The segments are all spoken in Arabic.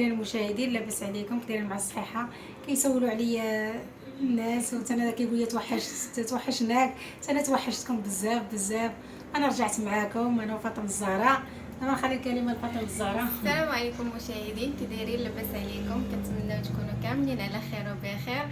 دايرين المشاهدين؟ لاباس عليكم؟ دايرين مع الصحه؟ كيسولوا عليا الناس وانا كيقول لي توحشناك. انا توحشتكم بزاف بزاف. انا رجعت معاكم، انا وفاطمه الزهراء. انا نخلي الكلمه لفاطمه الزهراء. السلام عليكم مشاهدين، كي لاباس عليكم؟ كنتمنى تكونوا كاملين على خير وبخير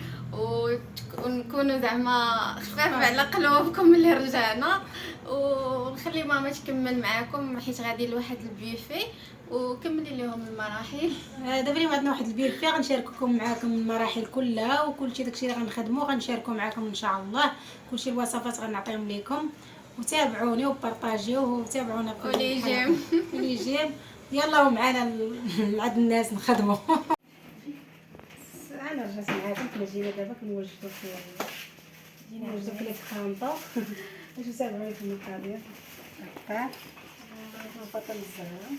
ونكونوا زعما خفاف على قلوبكم اللي رجعنا، ونخلي ماما تكمل معاكم حيت غادي لواحد البيوفي وكملي لهم المراحل. دابا اليوم عندنا واحد البيت فيه غنشارككم معاكم المراحل كلها وكلشي داكشي اللي غنخدمو غنشاركو معاكم ان شاء الله. كلشي الوصفات غنعطيهم لكم، وتابعوني وبارطاجيوه وتابعونا في اللي جيم. يلا ومعنا عند الناس نخدموا. انا رجعت معاكم. كنا جينا دابا كنوجدوا في الخانطه باش تابعوني في المقادير. هكا فاطمه الزهراء.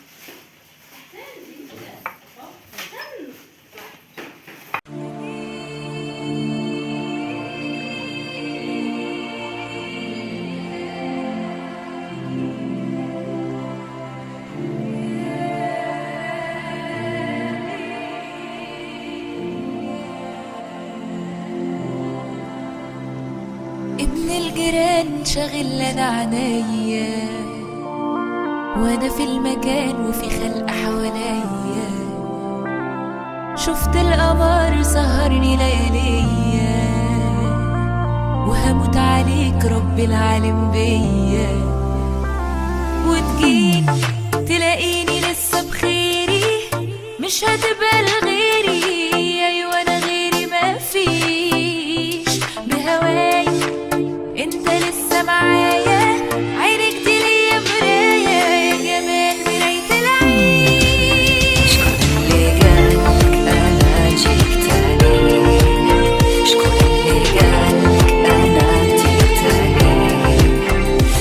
ابن الجيران شاغل لنا عنايا، وانا في المكان وفي خلق حواليا. شفت القمر سهرني لياليا، وهموت عليك رب العالم بيا. وتجيني تلاقيني لسه بخيري، مش هتبقى لغيري. ايوه انا غيري ما فيش بهواي، انت لسه معايا. عينك دي ليا مراية، يا جمال مراية العين. شكون اللي قالك انا جيت عليك؟ شكون اللي قالك انا جيت عليك؟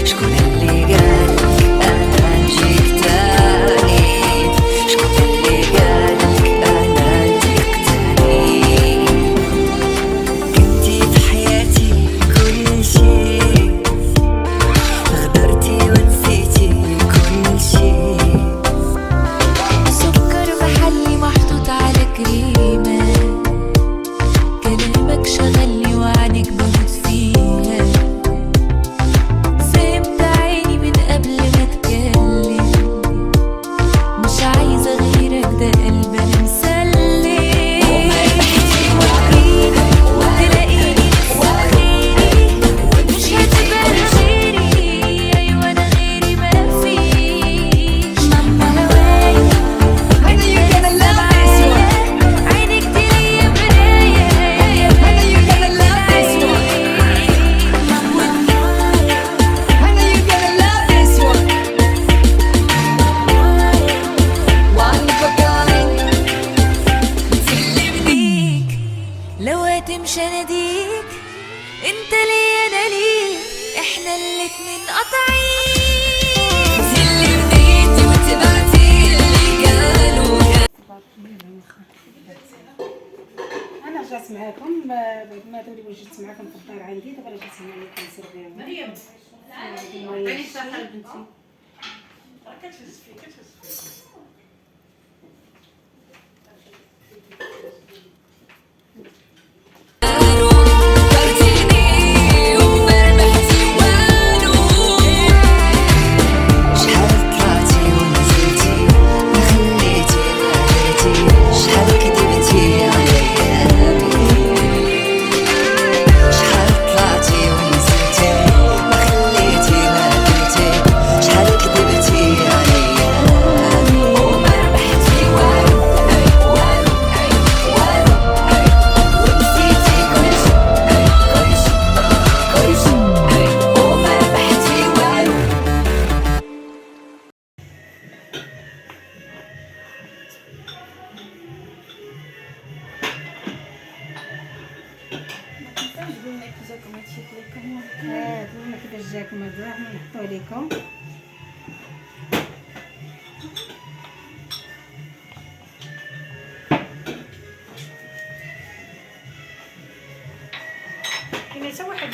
شكون اللي قالك انا جيت عليك؟ شكون اللي قالك انا جيت عليك؟ كنتي في حياتي كل شيء، غدرتي ونسيتي كل شيء. سكر محلي محطوط على كريمة، كلامك شغلني وعنك بموت فيها. فهمت عيني من قبل ما اتكلم، مش عايزة غيرك، ده قلب انا مسلم. تلاقيني لسه بخيري، مش هتبقى لغيري. ايوه انا غيري ما فيش بهواي، انت لسه معايا. عينك دي ليا مراية، يا جمال مراية العين. لو هتمشي اناديك، انت ليا انا ليك، احنا الاتنين قاطعين. اللي بديتي واتبعتي اللي قالوا. انا رجعت معاكم ما دولي وجدت معاكم في الدار عندي. دابا رجعت هنا كنسير بهم مريم. عطيني الصحه لبنتي. قولنا كي جاكم هادشي كلكم. قولنا كيفاش جاكم هذا، حنا نحطوه لكم. كاين حتى واحد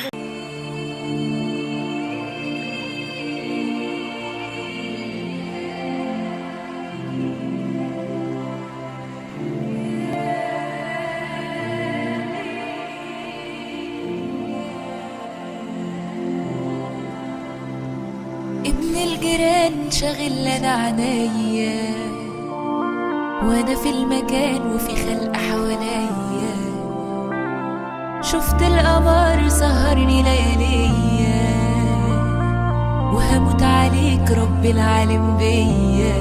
الجيران شاغل انا عنيا، وانا في المكان وفي خلق حواليا. شفت القمر سهرني لياليا، وهموت عليك رب العالم بيا.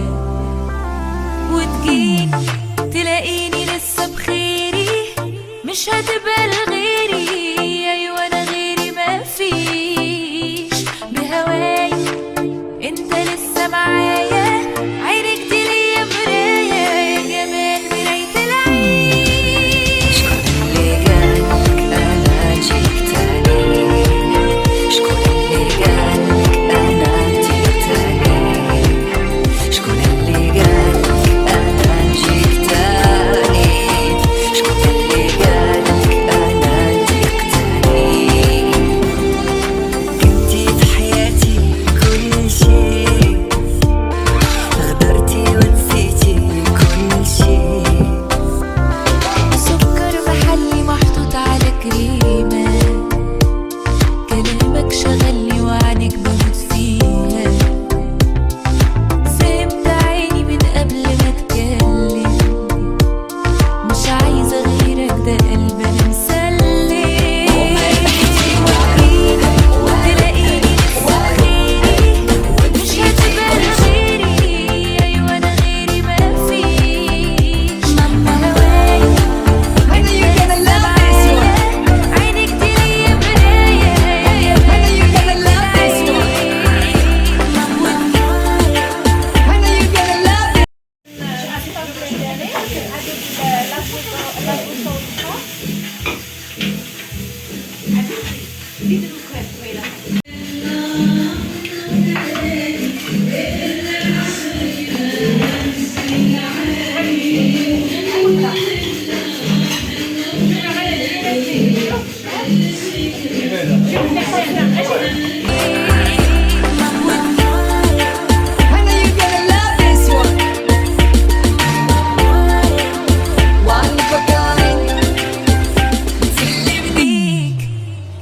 وتجيك تلاقيني لسه بخيري، مش هتبقى لغيري. ايوه انا غيري ما فيش، بهواي انت لسه معايا. عينك دي ليا مراية، يا جمال مراية العين. شكون اللي قالك انا جيت عليك؟ شكون اللي قالك انا جيت عليك؟ شكون اللي قالك انا جيت عليك؟ شكون اللي قالك انا جيت عليك؟ كنتي في حياتي كل شيء، غدرتي ونسيتي كل شيء. سكر محلي محطوط على كريمة، كلامك شغلني وعنك بموت فيها. فهمت عيني من قبل ما اتكلم، مش عايزة غيرك ده قلب انا مسلم. تلاقيني لسه بخيري، مش هتبقى لغيري. ايوه انا غيري ما فيش، هواي انت لسه معايا. عينك دي ليا مراية، يا جمال مراية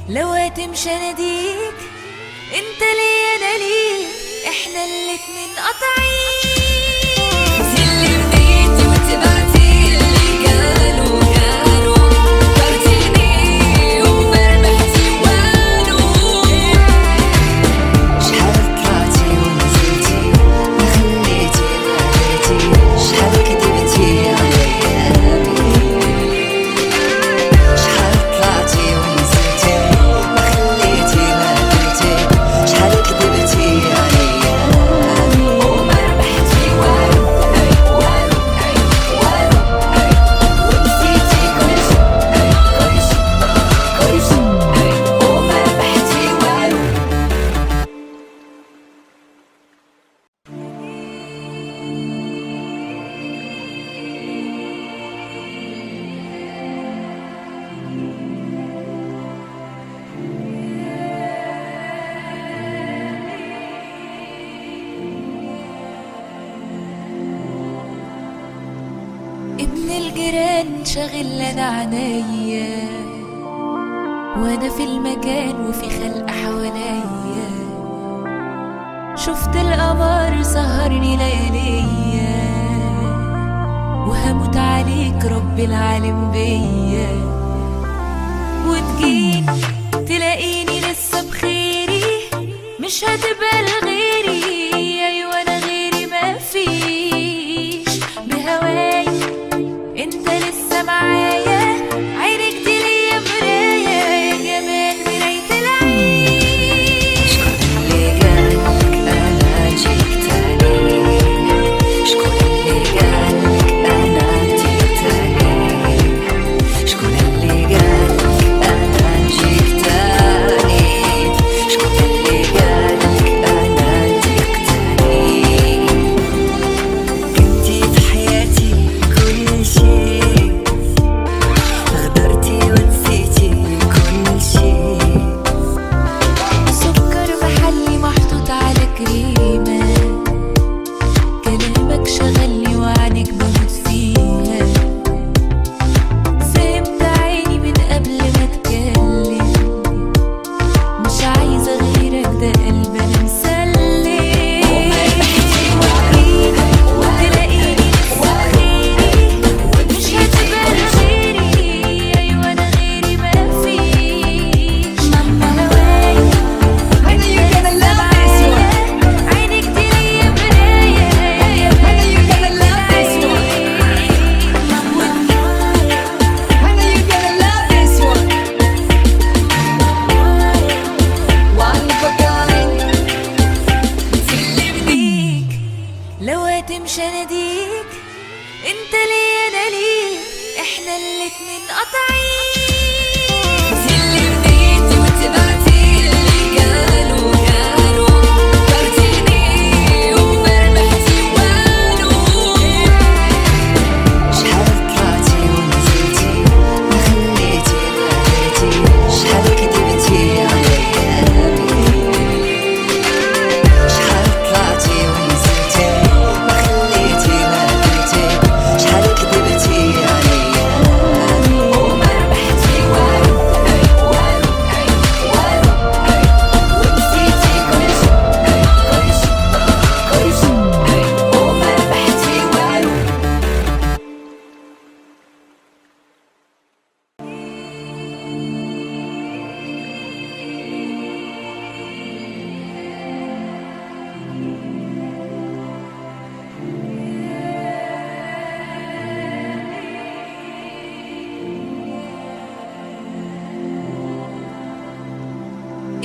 لو هتمشي اناديك، انت ليا انا ليك، احنا الاتنين قاطعين. اللي بديتي وتبعتي اللي قالوا فكرتيني وما ربحتي والو. شحال طلعتي ونزلتي ما خليتي ما درتي، شحال كدبتي عليا. شحال طلعتي ونزلتي ما خليتي ما درتي، شحال كدبتي عليا وما ربحتي والو. والو والو ونسيتي كلشي كلشي كلشي وما ربحتي والو. ابن الجيران شاغل انا عنيا، وانا في المكان وفي خلق حواليا. شفت القمر سهرني لياليا، وهموت عليك رب العالم بيا. وتجيك تلاقيني لسه بخيري، مش هتبقى لغيري. ايوه انا غيري ما فيش، بهواي انت لسه معايا. عينك دي ليا مراية، يا جمال مراية العين. شكون اللي قالك انا جيت عليك؟ شكون اللي قالك انا جيت عليك؟ شكون اللي قالك انا جيت عليك؟ شكون اللي قالك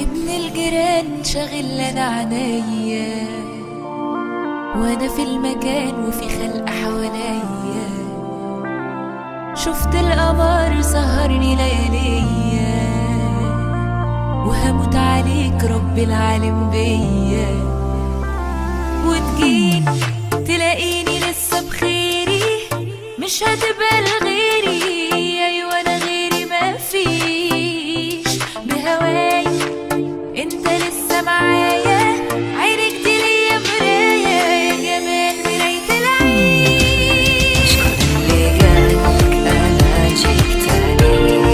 ابن الجيران شاغل لنا عنيا، وانا في المكان وفي خلق حواليا، شفت القمر سهرني لياليا، وهموت عليك رب العالم بيا، وتجيني تلاقيني لسه بخيري، مش هتبقى لغيري، ايوه انا غيري ما فيش، بهواي انت لسه معايا، عينك دي ليا مراية، يا جمال مراية العين. شكون اللي قالك انا جيت عليك،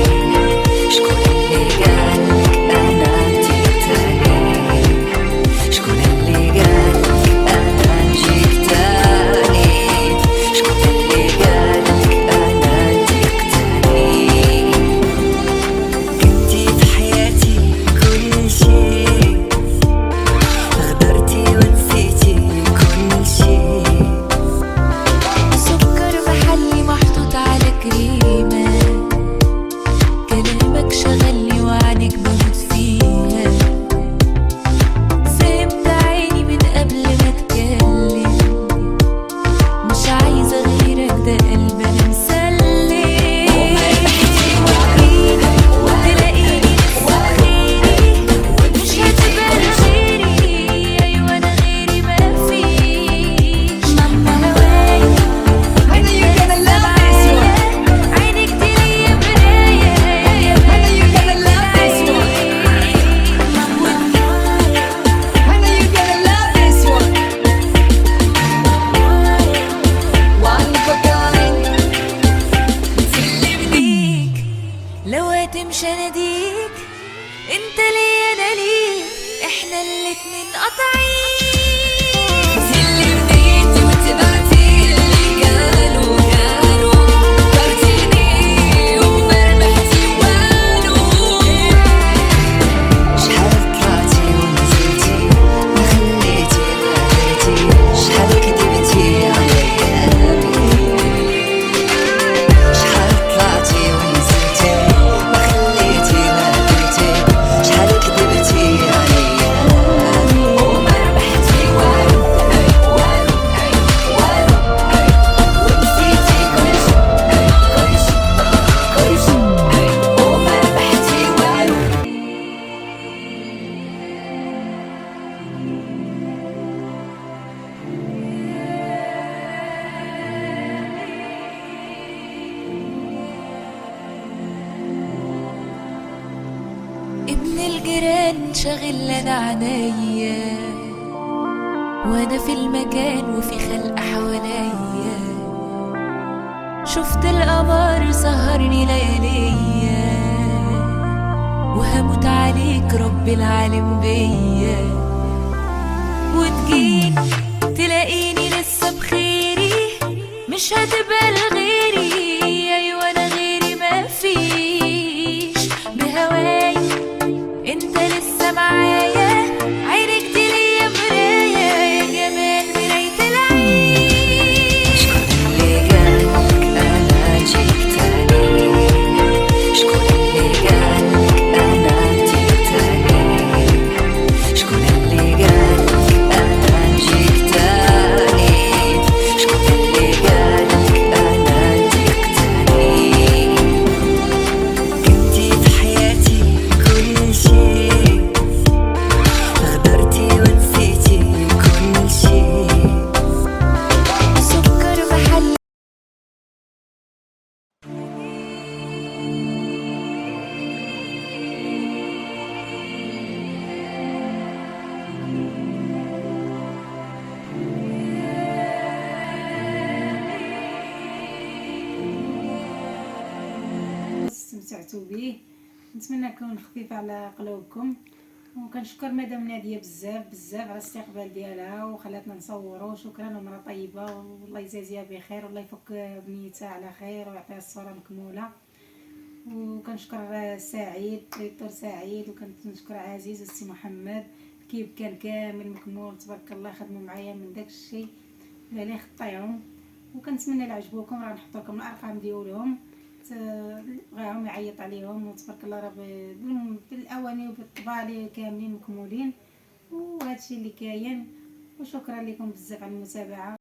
شكون اللي قالك انا جيت عليك، شكون اللي قالك انا جيت عليك، شكون اللي قالك انا جيت عليك. كنتي في حياتي كل شيء، غدرتي ونسيتي كل شيء، سكر محلي محطوط على كريمة، كلامك شغلني وعنك بموت فيها، فهمت عيني من قبل ما اتكلم، مش عايزة غيرك ده قلب انا مسلم، تلاقيني لسه بخيري، مش هتبقى لغيري، ايوه انا غيري ما فيش، هواي انت لسه معايا، عينك دي ليا مراية، يا جمال بيك، لو هتمشي اناديك، انت ليا انا ليك، احنا الاتنين قاطعين، اللي بديتي وتبعتي اللي قالوا فكرتيني ومرمحتي والو، شحال طلعتي ونزلتي ما خليتي بقيتي، شحال كدبتي عليا شحال طلعتي ونزلتي ما خليتي ما قلتي، شحال كدبتي عليا وما ربحتي والو ونسيتي كلشي وما ربحتي والو. ابن الجيران شاغل لنا عنيا، وانا في المكان وفي خلق حواليا، شفت القمر سهرني لياليا، وهموت عليك رب العالم بيا، وتجيني تلاقيني لسه بخيري، مش هتبقى لغيري، ايوه انا غيري ما فيش، بهواي انت لسه معايا، عينك دي ليا مراية، يا جمال مراية العين. شكون اللي قالك انا جيت عليك، شكون اللي قالك انا جيت عليك، شكون اللي قالك انا جيت عليك، شكون اللي قالك انا جيت عليك. كنتي في حياتي كل شيء، غدرتي ونسيتي كل شيء، سكر محلي. استمتعتوا به، نتمنى يكون خفيف على قلوبكم، وكنشكر مدام ناديه بزاف بزاف على الاستقبال ديالها وخلاتنا نصوروا، شكرا، ومرا طيبه والله يجازيها بخير والله يفك بنيتها على خير ويعطيها الصوره مكموله. وكنشكر سعيد دكتور سعيد، وكنشكر عزيز السي محمد، كيف كان كامل مكمول تبارك الله، خدموا معايا من داك الشيء اللي خطيهم، وكنتمنى الى عجبوكم راه نحط لكم الارقام ديالهم، بغاهم يعيط عليهم، وتبارك الله راه بالاواني وبالطبالي كاملين مكمولين، وهادشي اللي كاين. وشكرا لكم بزاف على المتابعه.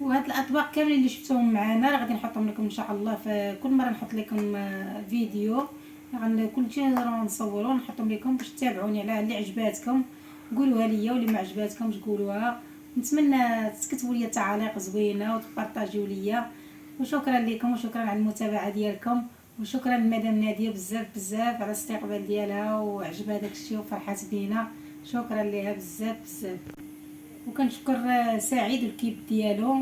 وهاد الاطباق كاملين اللي شفتوهم معنا راه غادي نحطهم لكم ان شاء الله في كل مره نحط لكم فيديو، يعني كل شيء راه نصوروا ونحطهم لكم باش تتابعوني على اللي عجباتكم. قولوها ليا، واللي ما عجباتكمش قولوها. نتمنى تكتبوا لي تعاليق زوينه وتبارطاجيو ليا. وشكرا لكم وشكرا على المتابعه ديالكم. وشكرا لمدام ناديه بزاف بزاف على الاستقبال ديالها، وعجبها داكشي وفرحات بينا. شكرا ليها بزاف بزاف. وكنشكر سعيد والكيب ديالو،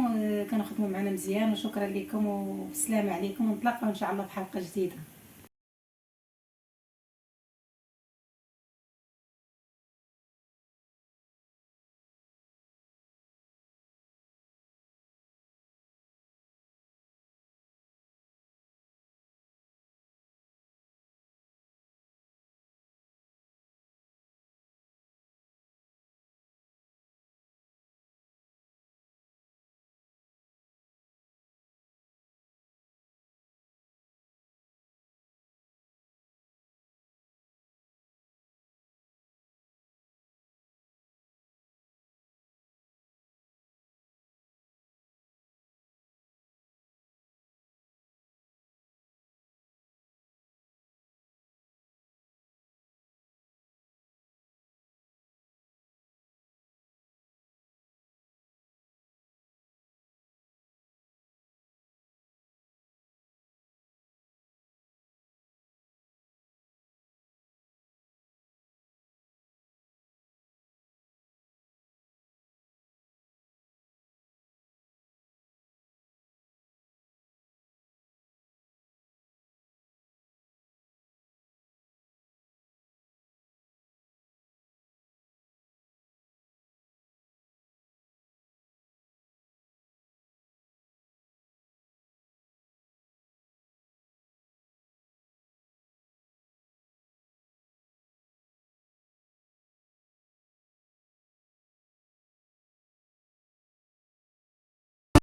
كانوا خدموا معنا مزيان. وشكرا لكم والسلام عليكم، ونتلاقاو ان شاء الله في حلقه جديده.